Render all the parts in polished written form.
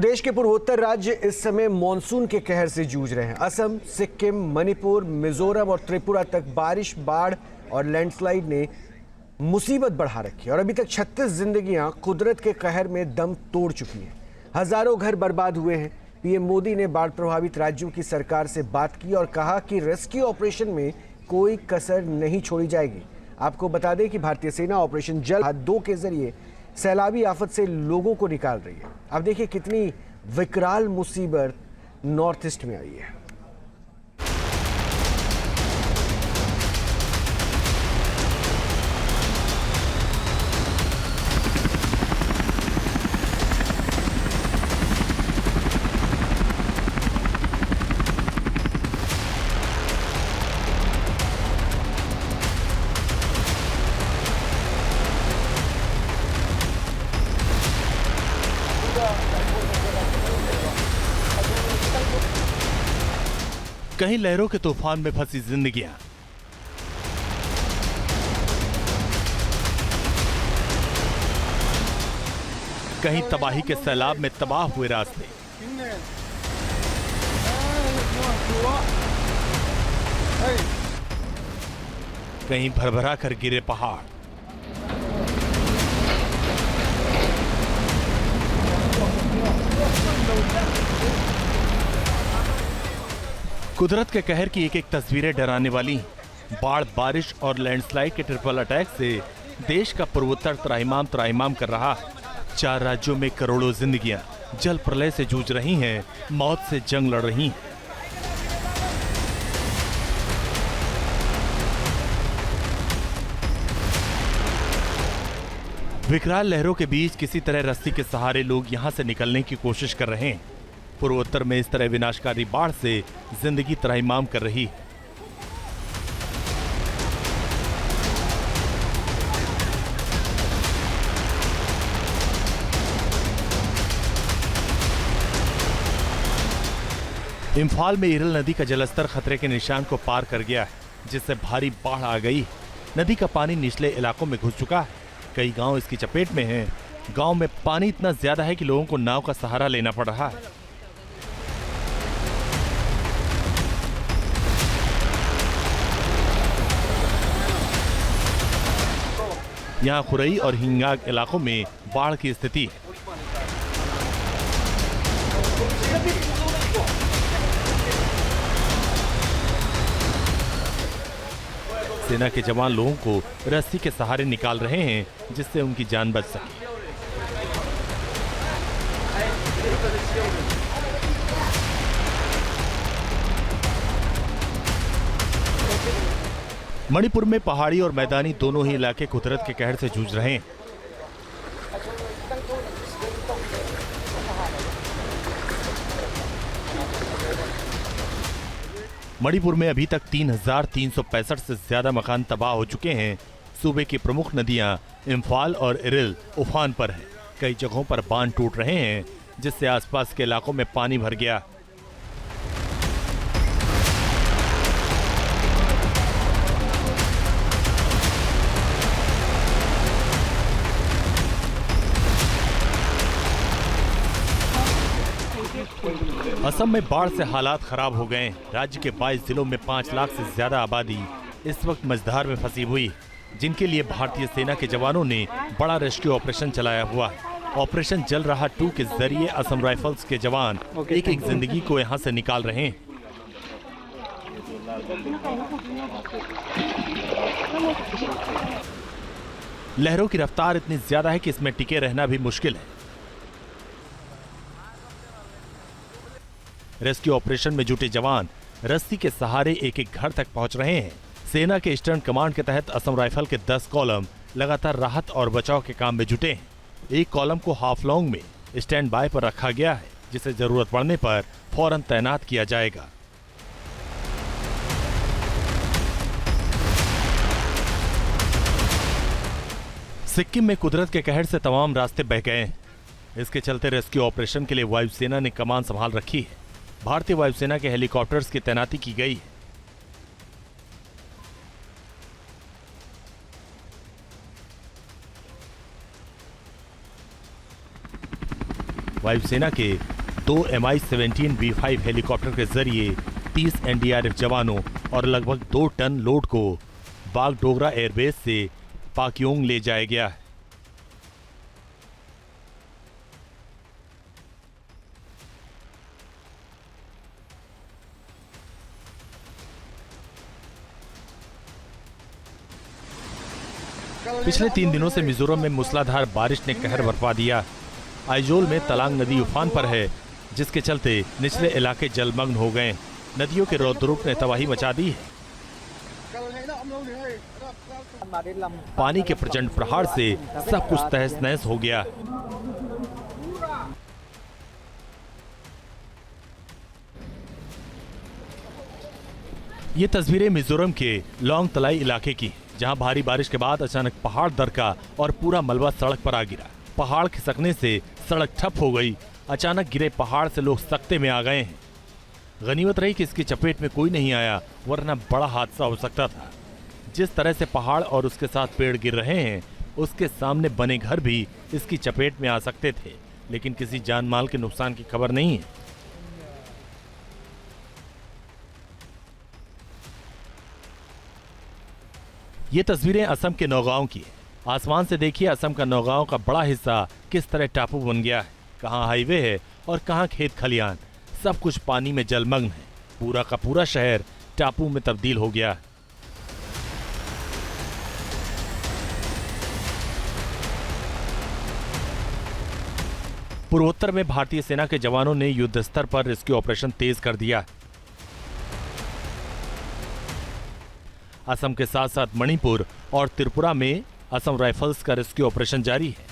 देश के पूर्वोत्तर राज्य इस समय मॉनसून के कहर से जूझ रहे हैं। असम, सिक्किम, मणिपुर, मिजोरम और त्रिपुरा तक बारिश, बाढ़ और लैंडस्लाइड ने मुसीबत बढ़ा रखी है और अभी तक 36 जिंदगियां कुदरत के कहर में दम तोड़ चुकी हैं। हजारों घर बर्बाद हुए हैं। पीएम मोदी ने बाढ़ प्रभावित राज्यों की सरकार से बात की और कहा कि रेस्क्यू ऑपरेशन में कोई कसर नहीं छोड़ी जाएगी। आपको बता दें कि भारतीय सेना ऑपरेशन जल 2 के जरिए सैलाबी आफत से लोगों को निकाल रही है। अब देखिए कितनी विकराल मुसीबत नॉर्थ ईस्ट में आई है। कहीं लहरों के तूफान में फंसी जिंदगियां, कहीं तबाही के सैलाब में तबाह हुए रास्ते, कहीं भरभरा कर गिरे पहाड़। कुदरत के कहर की एक एक तस्वीरें डराने वाली। बाढ़, बारिश और लैंडस्लाइड के ट्रिपल अटैक से देश का पूर्वोत्तर त्राहिमाम कर रहा। 4 राज्यों में करोड़ों जिंदगियां जल प्रलय से जूझ रही हैं, मौत से जंग लड़ रही हैं। विकराल लहरों के बीच किसी तरह रस्सी के सहारे लोग यहां से निकलने की कोशिश कर रहे हैं। पूर्वोत्तर में इस तरह विनाशकारी बाढ़ से जिंदगी त्राहिमाम कर रही। इम्फाल में इरल नदी का जलस्तर खतरे के निशान को पार कर गया है, जिससे भारी बाढ़ आ गई। नदी का पानी निचले इलाकों में घुस चुका है। कई गांव इसकी चपेट में हैं। गांव में पानी इतना ज्यादा है कि लोगों को नाव का सहारा लेना पड़ रहा है। यहाँ खुरई और हिंगाग इलाकों में बाढ़ की स्थिति। सेना के जवान लोगों को रस्सी के सहारे निकाल रहे हैं, जिससे उनकी जान बच सके। मणिपुर में पहाड़ी और मैदानी दोनों ही इलाके कुदरत के कहर से जूझ रहे हैं। मणिपुर में अभी तक 3,365 से ज्यादा मकान तबाह हो चुके हैं। सूबे की प्रमुख नदियां इम्फाल और इरिल उफान पर हैं। कई जगहों पर बांध टूट रहे हैं, जिससे आसपास के इलाकों में पानी भर गया। असम में बाढ़ से हालात खराब हो गए। राज्य के 22 जिलों में 5 लाख से ज्यादा आबादी इस वक्त मझधार में फंसी हुई, जिनके लिए भारतीय सेना के जवानों ने बड़ा रेस्क्यू ऑपरेशन चलाया हुआ है। ऑपरेशन जल रहा 2 के जरिए असम राइफल्स के जवान एक एक जिंदगी को यहां से निकाल रहे हैं। लहरों की रफ्तार इतनी ज्यादा है कि इसमें टिके रहना भी मुश्किल है। रेस्क्यू ऑपरेशन में जुटे जवान रस्सी के सहारे एक एक घर तक पहुंच रहे हैं। सेना के ईस्टर्न कमांड के तहत असम राइफल के 10 कॉलम लगातार राहत और बचाव के काम में जुटे हैं। एक कॉलम को हाफलॉन्ग में स्टैंड बाय पर रखा गया है, जिसे जरूरत पड़ने पर फौरन तैनात किया जाएगा। सिक्किम में कुदरत के कहर से तमाम रास्ते बह गए हैं। इसके चलते रेस्क्यू ऑपरेशन के लिए वायुसेना ने कमान संभाल रखी है। भारतीय वायुसेना के हेलीकॉप्टर्स की तैनाती की गई है। वायुसेना के 2 Mi-17 V5 हेलीकॉप्टर के जरिए 30 NDRF जवानों और लगभग 2 टन लोड को बागडोगरा एयरबेस से पाक्योंग ले जाया गया है। पिछले 3 दिनों से मिजोरम में मूसलाधार बारिश ने कहर बरपा दिया। आइजोल में तलांग नदी उफान पर है, जिसके चलते निचले इलाके जलमग्न हो गए। नदियों के रौद्ररूप ने तबाही मचा दी है। पानी के प्रचंड प्रहार से सब कुछ तहस नहस हो गया। ये तस्वीरें मिजोरम के लॉन्ग तलाई इलाके की, जहां भारी बारिश के बाद अचानक पहाड़ दरका और पूरा मलबा सड़क पर आ गिरा। पहाड़ खिसकने से सड़क ठप हो गई। अचानक गिरे पहाड़ से लोग सकते में आ गए हैं। गनीमत रही कि इसकी चपेट में कोई नहीं आया, वरना बड़ा हादसा हो सकता था। जिस तरह से पहाड़ और उसके साथ पेड़ गिर रहे हैं, उसके सामने बने घर भी इसकी चपेट में आ सकते थे, लेकिन किसी जान माल के नुकसान की खबर नहीं है। ये तस्वीरें असम के नौगांव की है। आसमान से देखिए असम का नौगांव का बड़ा हिस्सा किस तरह टापू बन गया है। कहाँ हाईवे है और कहाँ खेत खलियान, सब कुछ पानी में जलमग्न है। पूरा का पूरा शहर टापू में तब्दील हो गया। पूर्वोत्तर में भारतीय सेना के जवानों ने युद्ध स्तर पर रेस्क्यू ऑपरेशन तेज कर दिया। असम के साथ साथ मणिपुर और त्रिपुरा में असम राइफल्स का रेस्क्यू ऑपरेशन जारी है।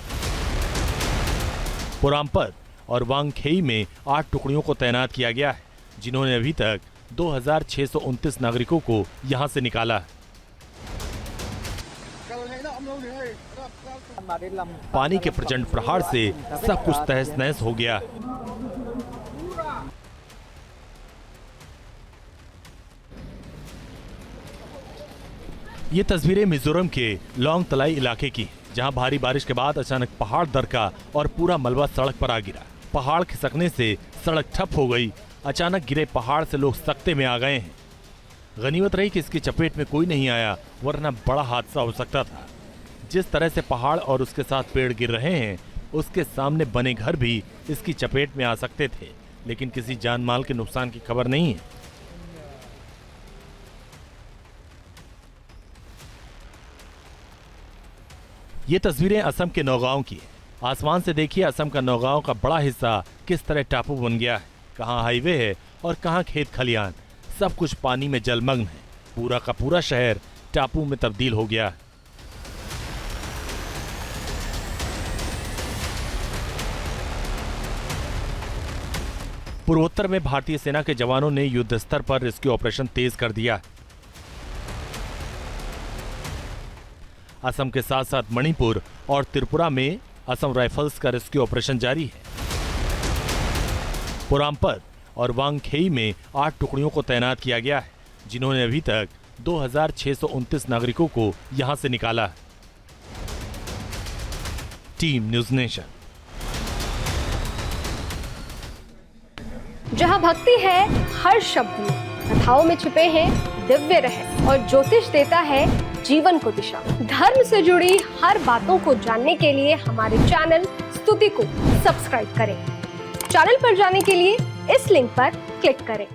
पुरामपर और वांगखेई में 8 टुकड़ियों को तैनात किया गया है, जिन्होंने अभी तक 2629 नागरिकों को यहां से निकाला। पानी के प्रचंड प्रहार से सब कुछ तहस नहस हो गया। ये तस्वीरें मिजोरम के लॉन्ग तलाई इलाके की, जहां भारी बारिश के बाद अचानक पहाड़ दरका और पूरा मलबा सड़क पर आ गिरा। पहाड़ खिसकने से सड़क ठप हो गई। अचानक गिरे पहाड़ से लोग सकते में आ गए हैं। गनीमत रही कि इसकी चपेट में कोई नहीं आया, वरना बड़ा हादसा हो सकता था। जिस तरह से पहाड़ और उसके साथ पेड़ गिर रहे हैं, उसके सामने बने घर भी इसकी चपेट में आ सकते थे, लेकिन किसी जान माल के नुकसान की खबर नहीं है। ये तस्वीरें असम के नौगांव की है। आसमान से देखिए असम का नौगांव का बड़ा हिस्सा किस तरह टापू बन गया है। कहाँ हाईवे है और कहाँ खेत खलियान, सब कुछ पानी में जलमग्न है। पूरा का पूरा शहर टापू में तब्दील हो गया। पूर्वोत्तर में भारतीय सेना के जवानों ने युद्ध स्तर पर रेस्क्यू ऑपरेशन तेज कर दिया। असम के साथ साथ मणिपुर और त्रिपुरा में असम राइफल्स का रेस्क्यू ऑपरेशन जारी है। पुरामपर और वांगखेई में 8 टुकड़ियों को तैनात किया गया है, जिन्होंने अभी तक 2629 नागरिकों को यहां से निकाला। Team news nation. जहां भक्ति है हर शब्द में, कथाओं में छुपे हैं दिव्य रहस्य और ज्योतिष देता है जीवन को दिशा। धर्म से जुड़ी हर बातों को जानने के लिए हमारे चैनल स्तुति को सब्सक्राइब करें। चैनल पर जाने के लिए इस लिंक पर क्लिक करें।